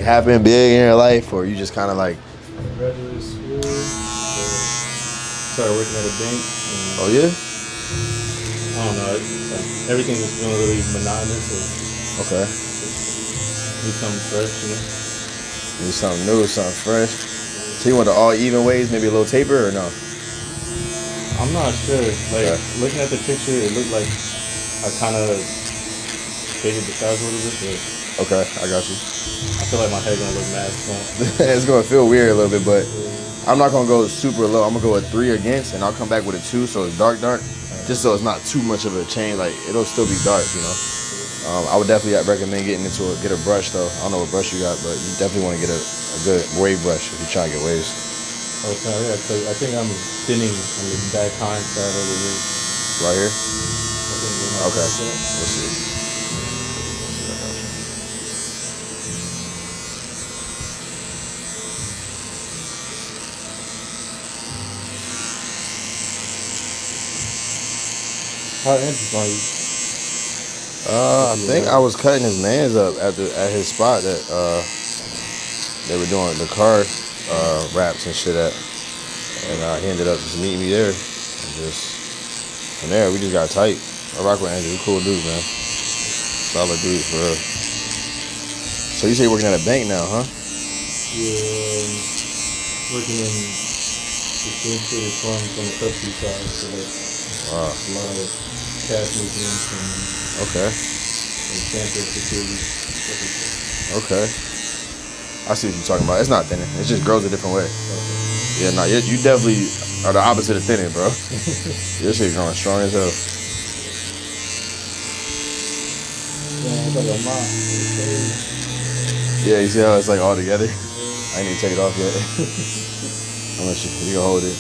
happen big in your life, or you just kind of like, I graduated school, started working at a bank. oh yeah, I don't know. It's like everything was feeling really monotonous. So okay, do something fresh, you know. do something new, something fresh. So you want the all even ways, maybe a little taper or no? I'm not sure. Like Okay, looking at the picture, it looked like I kind of faded the size a little bit, but okay, I got you. I feel like my head gonna look mad small. It's gonna feel weird a little bit, but Yeah. I'm not gonna go super low. I'm gonna go with 3 against, and I'll come back with a 2, so it's dark, just so it's not too much of a change. Like it'll still be dark, you know. I would definitely recommend getting get a brush though. I don't know what brush you got, but you definitely want to get a good wave brush if you're trying to get waves. Oh, so yeah, because I think I'm thinning on the back hind side over here. Right here. I think Okay. Let's see. How interesting are you? I think I was cutting his mans up at his spot that they were doing the car wraps and shit at, and he ended up just meeting me there, and just from there we just got tight. I rock with Andrew, cool dude, man, solid dude for real. So you say you're working at a bank now, huh? Yeah, working in the state farms on the custody side, so like Wow. a lot of cash movements Okay. and transfer security. Okay. I see what you're talking about. It's not thinning. It just grows a different way. Okay. Yeah, no, you definitely are the opposite of thinning, bro. Your shit growing strong as hell. Yeah, it's like a mop. Yeah, you see how it's like all together? I ain't even take it off yet. Unless you can hold it.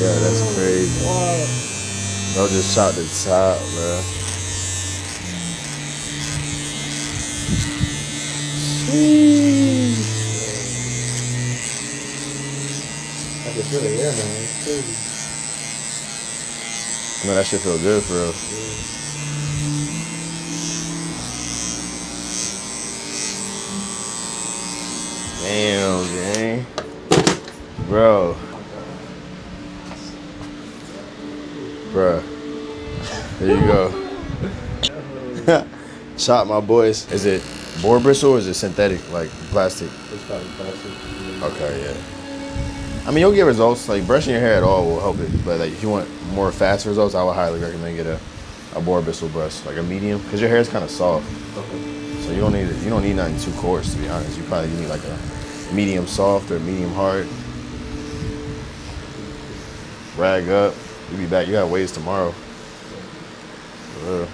Yeah, that's crazy. Wow. Bro, just chop the top, bro. I can feel the air, man. It's crazy. I know that shit feel good for real. Damn, gang. Bro. Bruh. There you go. Chop my boys. Is it boar bristle or is it synthetic, like plastic? It's probably plastic. Okay, yeah. I mean, you'll get results. Like brushing your hair at all will help it, but like if you want more fast results, I would highly recommend get a boar bristle brush, like a medium, because your hair is kind of soft. Okay. So you don't need nothing too coarse, to be honest. You probably need like a medium soft or medium hard. Rag up. You be back. You got waves tomorrow. For real.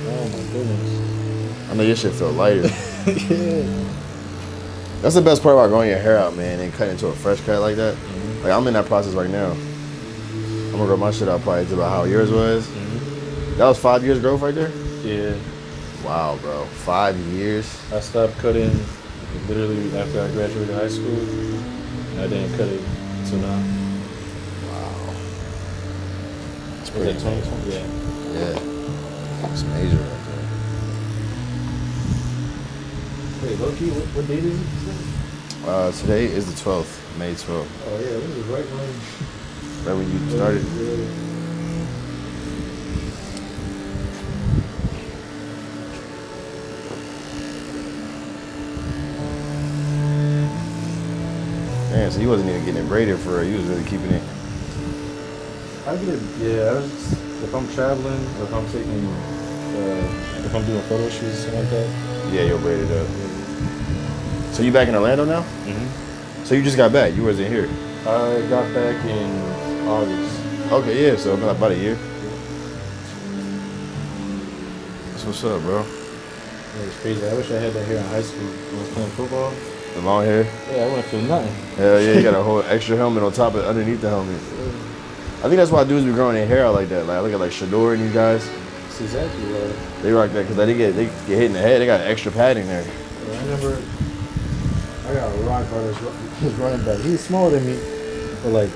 Oh my goodness. I know your shit feel lighter. Yeah. That's the best part about growing your hair out, man, and cutting into a fresh cut like that. Mm-hmm. Like I'm in that process right now. I'm gonna grow my shit out probably to about how yours was. Mm-hmm. That was 5 years growth right there? Yeah. Wow, bro. 5 years. I stopped cutting literally after I graduated high school. And I didn't cut it until now. Wow. That's Was pretty that major. 2020? Yeah. Yeah. It's major right Wait, Loki, what date is it? there. Today is the 12th, May 12th. Oh yeah, this is right when. Right when you started. Man, so you wasn't even getting it braided for real. You was really keeping it. I get it. Yeah, I was, if I'm traveling, or if I'm taking, if I'm doing photo shoots and like that. Yeah, you'll braid it up. So you back in Orlando now? Mm-hmm. So you just got back. You wasn't here. I got back in August. Okay, yeah. So about a year. That's what's up, bro. It was crazy. I wish I had that hair in high school when I was playing football. The long hair. Yeah, I wouldn't feel nothing. Hell yeah, you got a whole extra helmet on top of underneath the helmet. I think that's why dudes be growing their hair out like that. Like I look at like Shador and these guys. That's exactly what. They rock that because they get hit in the head. They got extra padding there. Yeah, I remember I got a rock hard his running back. He was smaller than me, but like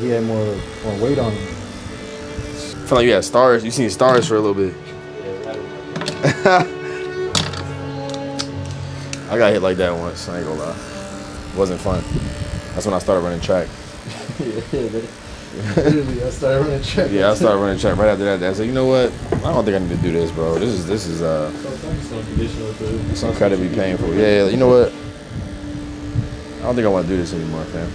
he had more weight on him. I feel like you had stars. You seen stars for a little bit. Yeah, I got hit like that once. I ain't gonna lie. It wasn't fun. That's when I started running track. Literally, I started running track. Yeah, I started running track right after that. I said, you know what? I don't think I need to do this, bro. This is it's incredibly painful. Yeah, you know what? I don't think I want to do this anymore, fam.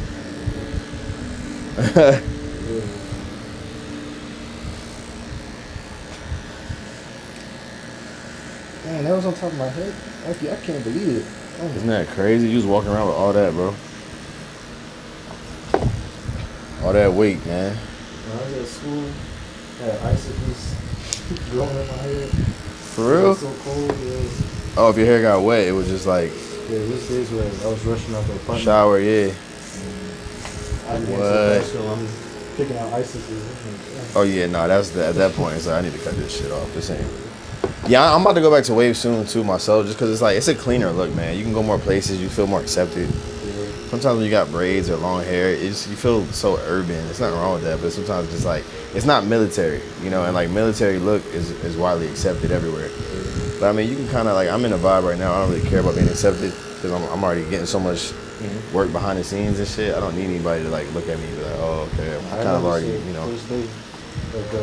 Man, that was on top of my head. I can't believe it. Isn't that crazy? You was walking around with all that, bro. All that weight, man. When I was at school, I had icicles growing in my hair. For real? It was so cold, yeah. Oh, if your hair got wet, it was just like... Yeah, this days where I was rushing out the apartment. Shower, yeah. I didn't get to I'm picking out icicles. Oh, yeah, no, that's at that point, it's like, I need to cut this shit off. This ain't... Yeah, I'm about to go back to waves soon, too, myself, just because it's like, it's a cleaner look, man. You can go more places, you feel more accepted. Sometimes when you got braids or long hair, you feel so urban. It's nothing wrong with that, but sometimes it's like, it's not military, you know, and like military look is widely accepted everywhere. But I mean, you can kind of like, I'm in a vibe right now. I don't really care about being accepted because I'm already getting so much work behind the scenes and shit. I don't need anybody to like look at me and be like, oh, okay, I'm kind of already, you know. First day, like,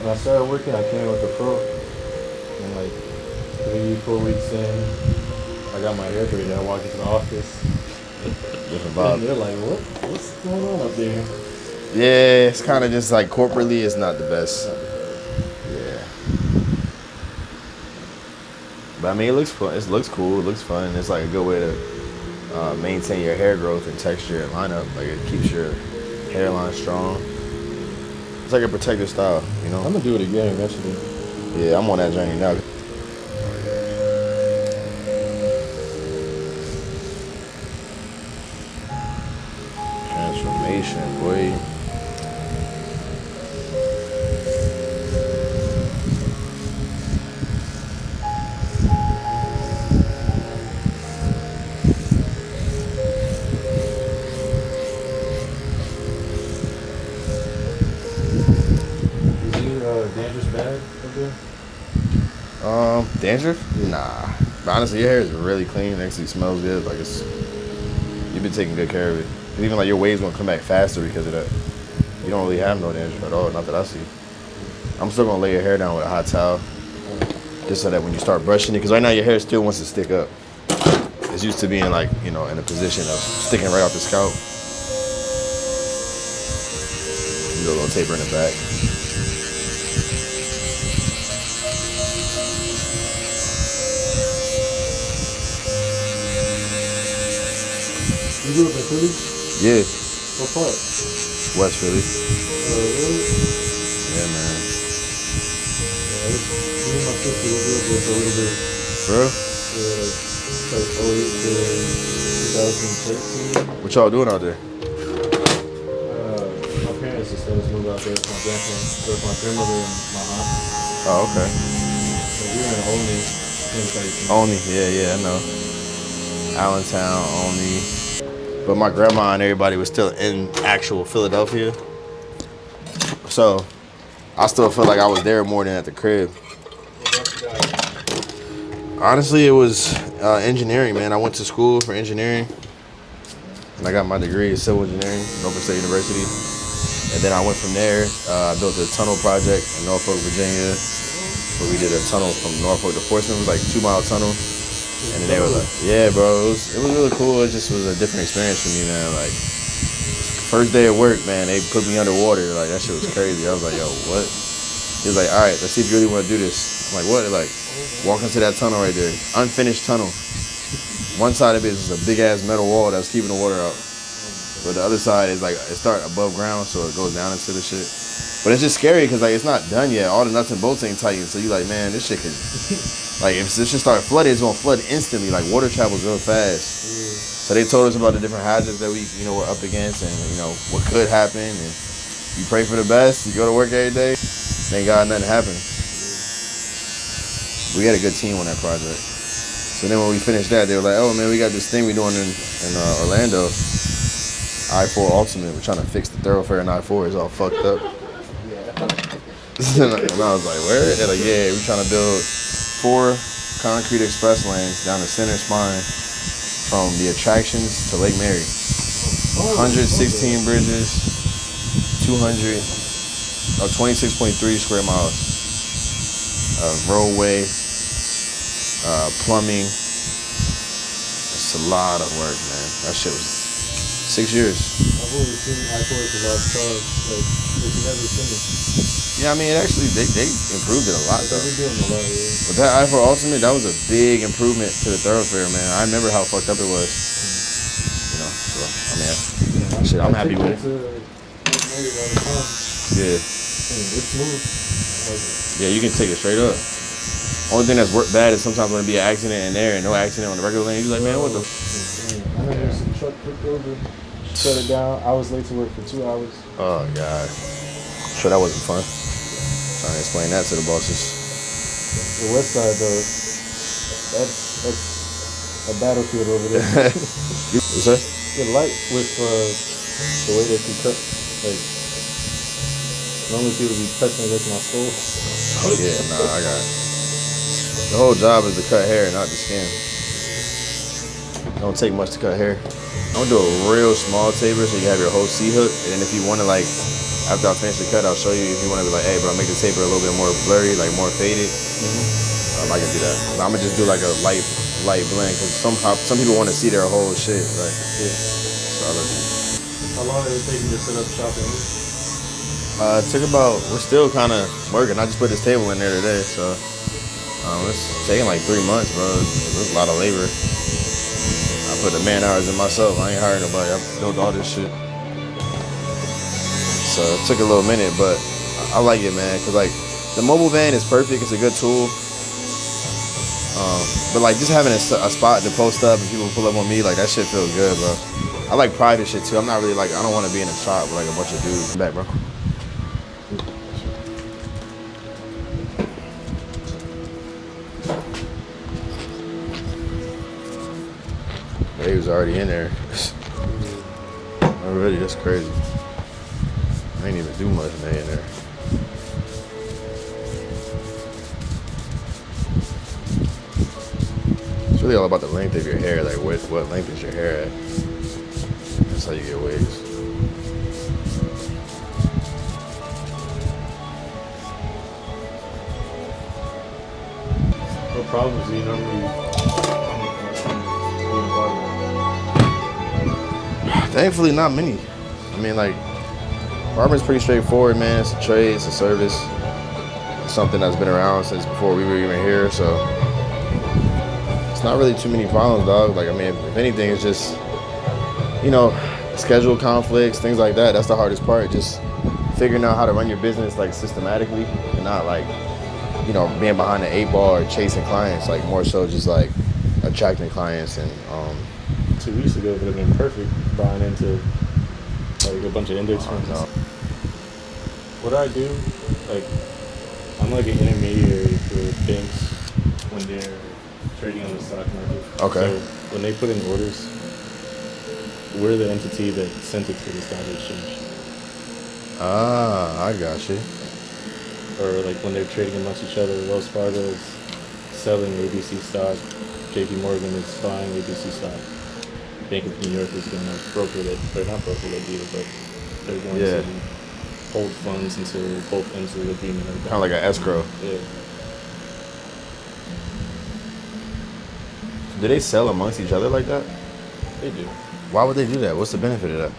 when I started working, I came with the pro, and like 3-4 weeks in, I got my hair braided. I walked into the office. Different vibe. And they're like, what's going on up there? Yeah, it's kind of just like corporately, it's not the best. Yeah. But I mean, it looks fun. It looks cool. It looks fun. It's like a good way to maintain your hair growth and texture and lineup. Like it keeps your hairline strong. It's like a protective style, you know? I'm gonna do it again eventually. Yeah, I'm on that journey now. Transformation, boy. Dandruff's bad up there? Dandruff? Nah. But honestly, your hair is really clean. It actually smells good. Like you've been taking good care of it. And even like your waves gonna come back faster because of that. You don't really have no dandruff at all, not that I see. I'm still gonna lay your hair down with a hot towel, just so that when you start brushing it, because right now your hair still wants to stick up. It's used to being like, you know, in a position of sticking right off the scalp. Do a little taper in the back. You grew up in Philly? Yeah. What part? West Philly. Really? Yeah, man. Yeah, me and my sister grew up there for a little bit. Bro? Yeah, like 08 to 2013. What y'all doing out there? My parents decided to move out there with my grandparents, with my grandmother and my aunt. Oh, okay. So we were in Only, yeah, I know. Allentown, Only. But my grandma and everybody was still in actual Philadelphia. So I still feel like I was there more than at the crib. Honestly, it was engineering, man. I went to school for engineering. And I got my degree in civil engineering from Open State University. And then I went from there. I built a tunnel project in Norfolk, Virginia. Where we did a tunnel from Norfolk to Portsmouth. It was like a 2-mile tunnel. And then they were like, yeah, bro, it was really cool. It just was a different experience for me, man. Like, first day of work, man, they put me underwater. Like, that shit was crazy. I was like, yo, what? He was like, all right, let's see if you really want to do this. I'm like, what? They're like, walk into that tunnel right there. Unfinished tunnel. One side of it is a big-ass metal wall that's keeping the water out. But the other side is like, it starts above ground, so it goes down into the shit. But it's just scary because, like, it's not done yet. All the nuts and bolts ain't tightened. So you like, man, this shit could... Like, if this shit start flooding, it's gonna flood instantly. Like, water travels real fast. So they told us about the different hazards that we, were up against and, what could happen. And you pray for the best. You go to work every day. Thank God nothing happened. We had a good team on that project. So then when we finished that, they were like, oh, man, we got this thing we doing in Orlando. I-4 Ultimate. We're trying to fix the thoroughfare in I-4. It's all fucked up. And I was like, where? They're like, yeah, we're trying to build 4 concrete express lanes down the center spine from the attractions to Lake Mary. Oh, 116 okay. bridges, 200, 26.3 square miles of roadway, plumbing. It's a lot of work, man. That shit was 6 years. I've only seen I-4 a lot of cars. Like, it's never finished. Yeah, I mean, actually, they improved it a lot, though. They're doing a lot, yeah. But that I-4 Ultimate, that was a big improvement to the thoroughfare, man. I remember how fucked up it was. You know, so, I mean, shit, I'm happy with it. Yeah. It's smooth. Yeah, you can take it straight up. Only thing that's bad is sometimes when it be an accident in there and no accident on the regular lane. You're like, man, what the? I remember some truck flipped over, shut it down. I was late to work for 2 hours. Oh god, sure that wasn't fun. Trying to explain that to the bosses. The west side though, that's a battlefield over there. What's that? The light with the way that you cut, like normally people be pressing against my skull. Oh yeah, nah, I got it. The whole job is to cut hair, not to skin. Don't take much to cut hair. I'm gonna do a real small taper so you have your whole C-hook, and then if you want to, like, after I finish the cut, I'll show you if you want to be like, hey, bro, make the taper a little bit more blurry, like more faded. I can do that. But I'm gonna just do like a light blend because some people want to see their whole shit. Like, Yeah. so I let you. How long did it take you to set up shop in here? It took about. We're still kind of working. I just put this table in there today, so it's taking like 3 months, bro. There's a lot of labor. I put the man hours in myself. I ain't hired nobody. I built all this shit. So it took a little minute, but I like it, man. Cause like the mobile van is perfect. It's a good tool. But like just having a spot to post up and people pull up on me, like that shit feels good, bro. I like private shit too. I'm not really like, I don't want to be in a shop with like a bunch of dudes. I'm back, bro. He was already in there. Already, that's crazy. I ain't even do much when they in there. It's really all about the length of your hair. Like what length is your hair at? That's how you get wigs. What problems do you normally Thankfully, not many. I mean, like, barbering's pretty straightforward, man. It's a trade, it's a service. It's something that's been around since before we were even here, so it's not really too many problems, dog. Like, I mean, if anything, it's just, you know, schedule conflicts, things like that. That's the hardest part. Just figuring out how to run your business like systematically and not like, you know, being behind the 8 ball or chasing clients. Like more so just like attracting clients and 2 weeks ago would have been perfect buying into like a bunch of index funds. No. What I do, like, I'm like an intermediary for banks when they're trading on the stock market. Okay. So when they put in orders, we're the entity that sent it to the stock exchange. I got you. Or like when they're trading amongst each other, Wells Fargo is selling ABC stock, JP Morgan is buying ABC stock. Bank of New York is going to broker that, or not broker that deal, but they're going to hold funds until both ends of the agreement are done. Kind of like an escrow. Yeah. Do they sell amongst each other like that? They do. Why would they do that? What's the benefit of that?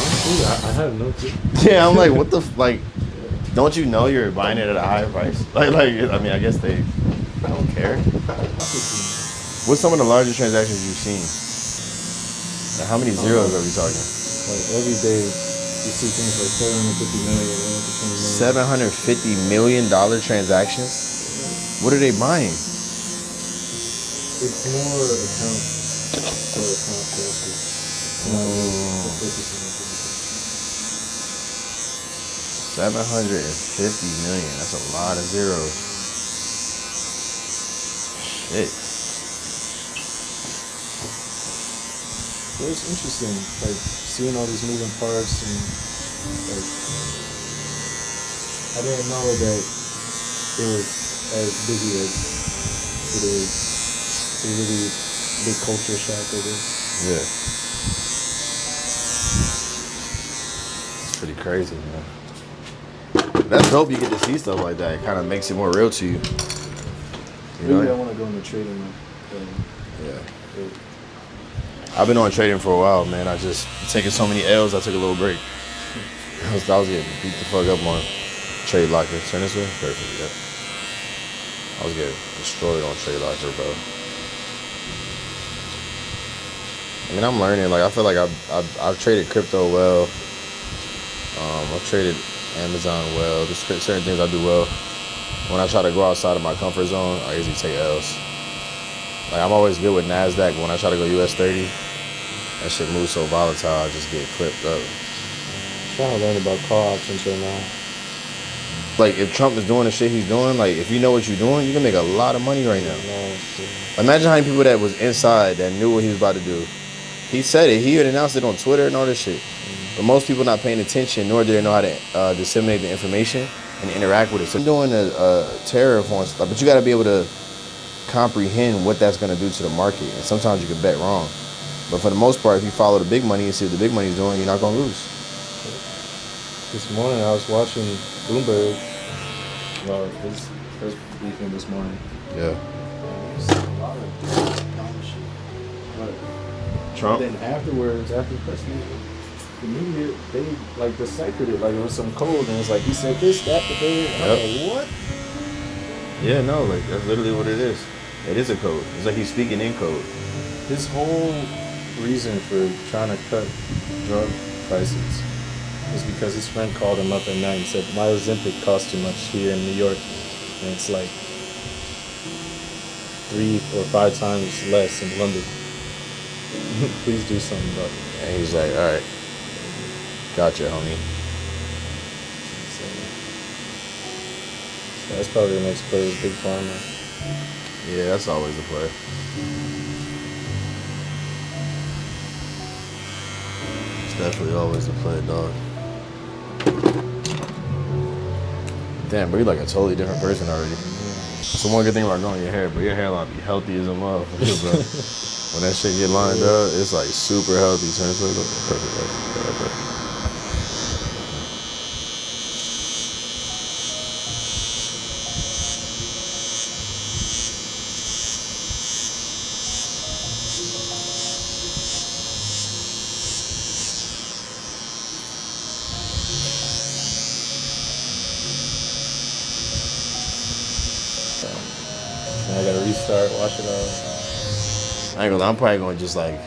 Honestly, I have no clue. Yeah, I'm like, what the like? Don't you know you're buying it at a higher price? Like, I mean, I guess they don't care. What's some of the largest transactions you've seen? Like, how many zeros are we talking? Like every day, you see things like 750 million, $750 million transactions? What are they buying? It's more account for account transfers. $750 million. That's a lot of zeros. Shit. it was interesting, like seeing all these moving parts, and like I didn't know that it was as busy as it is. It's a really big culture shock, I guess. Yeah, it's pretty crazy, man. That's dope. You get to see stuff like that. It kind of makes it more real to you. You Maybe I know? want to go into trading now. Yeah. But I've been on trading for a while, man. I just taking so many L's. I took a little break. I was getting beat the fuck up on trade locker. Turn this way. Perfect. Yeah. I was getting destroyed on trade locker, bro. I mean, I'm learning. Like, I feel like I've traded crypto well. I've traded Amazon well. There's certain things I do well. When I try to go outside of my comfort zone, I usually take L's. Like, I'm always good with NASDAQ, but when I try to go US 30, that shit moves so volatile, I just get clipped up. I'm trying to learn about call options right now. Like, if Trump is doing the shit he's doing, like, if you know what you're doing, you can make a lot of money right now. Imagine how many people that was inside that knew what he was about to do. He said it. He had announced it on Twitter and all this shit. But most people not paying attention, nor do they know how to disseminate the information and interact with it. So doing a tariff on stuff, but you got to be able to comprehend what that's going to do to the market. And sometimes you can bet wrong. But for the most part, if you follow the big money and see what the big money's doing, you're not going to lose. This morning I was watching Bloomberg. Well, his first briefing this morning. Yeah. A lot of dumb shit. But Trump? then afterwards, after the press meeting, the media, they like deciphered it like it was some code, and it's like he said this, that, the third. And I'm like, what? Yeah, no, like that's literally what it is. It is a code. It's like he's speaking in code. His whole reason for trying to cut drug prices is because his friend called him up at night and said, my Ozempic costs too much here in New York, and it's like 3 or 5 times less in London. Please do something about it. And he's like, all right, gotcha, homie. So that's probably the next play is Big Pharma. Yeah, that's always the play. It's definitely always the play, dog. Damn, bro, you're like a totally different person already. So one good thing about growing your hair, bro, your hairline be healthy as a motherfucker, bro. When that shit get lined up, it's like super healthy. Turn this way, look. Perfect. And I gotta restart, wash it off. I ain't gonna lie, I'm probably gonna just like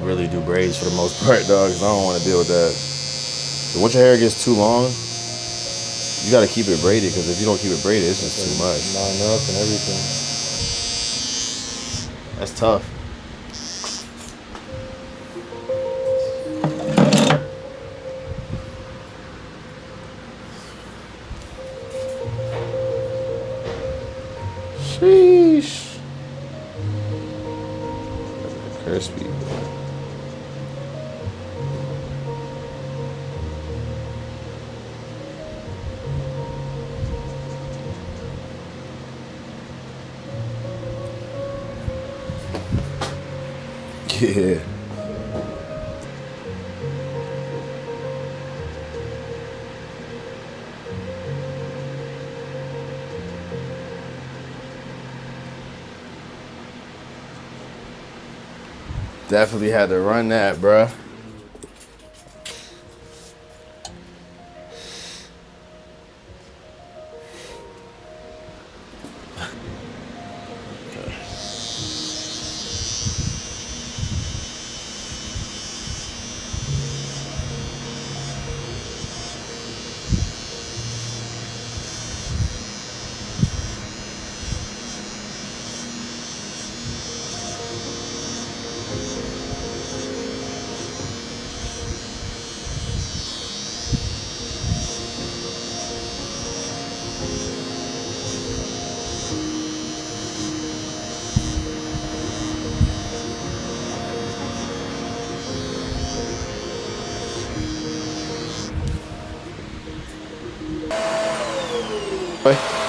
really do braids for the most part, dog, because I don't want to deal with that. But once your hair gets too long, you gotta keep it braided, because if you don't keep it braided, it's just too much. Line up and everything. That's tough. Sheesh. Crispy. Yeah. Definitely had to run that, bruh. Bye.